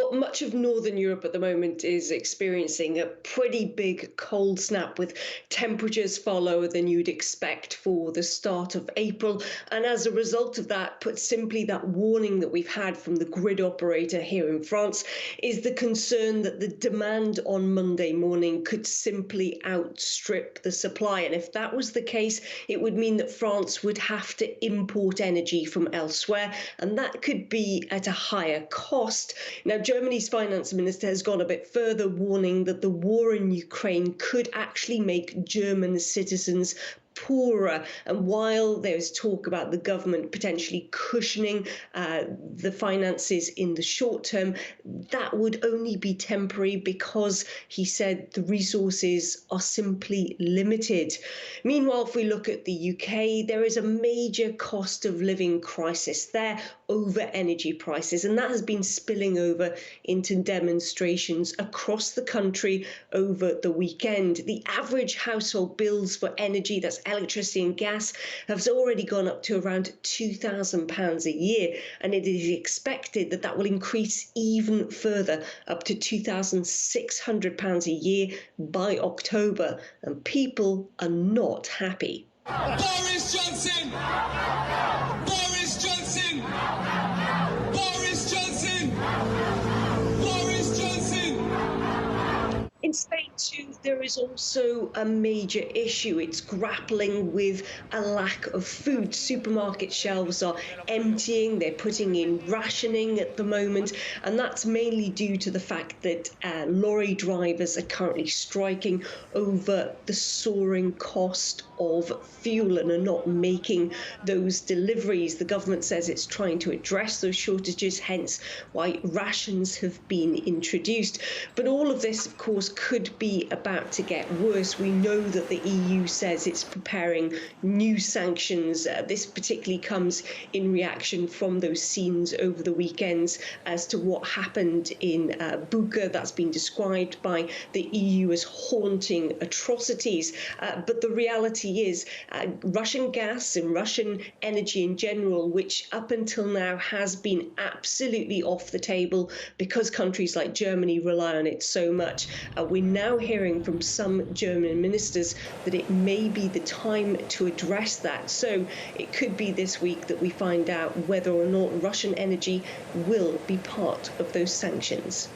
Well, much of Northern Europe at the moment is experiencing a pretty big cold snap with temperatures far lower than you'd expect for the start of April. And as a result of that, put simply, that warning that we've had from the grid operator here in France is the concern that the demand on Monday morning could simply outstrip the supply. And if that was the case, it would mean that France would have to import energy from elsewhere, and that could be at a higher cost. Now, Germany's finance minister has gone a bit further, warning that the war in Ukraine could actually make German citizens poorer. And while there's talk about the government potentially cushioning the finances in the short term, that would only be temporary because, he said, the resources are simply limited. Meanwhile, if we look at the UK, there is a major cost of living crisis there over energy prices, and that has been spilling over into demonstrations across the country over the weekend. The average household bills for energy, that's electricity and gas, has already gone up to around £2,000 a year, and it is expected that that will increase even further up to £2,600 a year by October, and people are not happy. Boris Johnson! Boris Johnson! Boris Johnson! Boris Johnson! In Spain, too, there is also a major issue. It's grappling with a lack of food. Supermarket shelves are emptying. They're putting in rationing at the moment. And that's mainly due to the fact that lorry drivers are currently striking over the soaring cost of fuel and are not making those deliveries. The government says it's trying to address those shortages, hence why rations have been introduced. But all of this, of course, could be about to get worse. We know that the EU says it's preparing new sanctions. This particularly comes in reaction from those scenes over the weekends as to what happened in Bucha. That's been described by the EU as haunting atrocities. But the reality is Russian gas and Russian energy in general, which up until now has been absolutely off the table because countries like Germany rely on it so much. We're now hearing from some German ministers that it may be the time to address that. So it could be this week that we find out whether or not Russian energy will be part of those sanctions.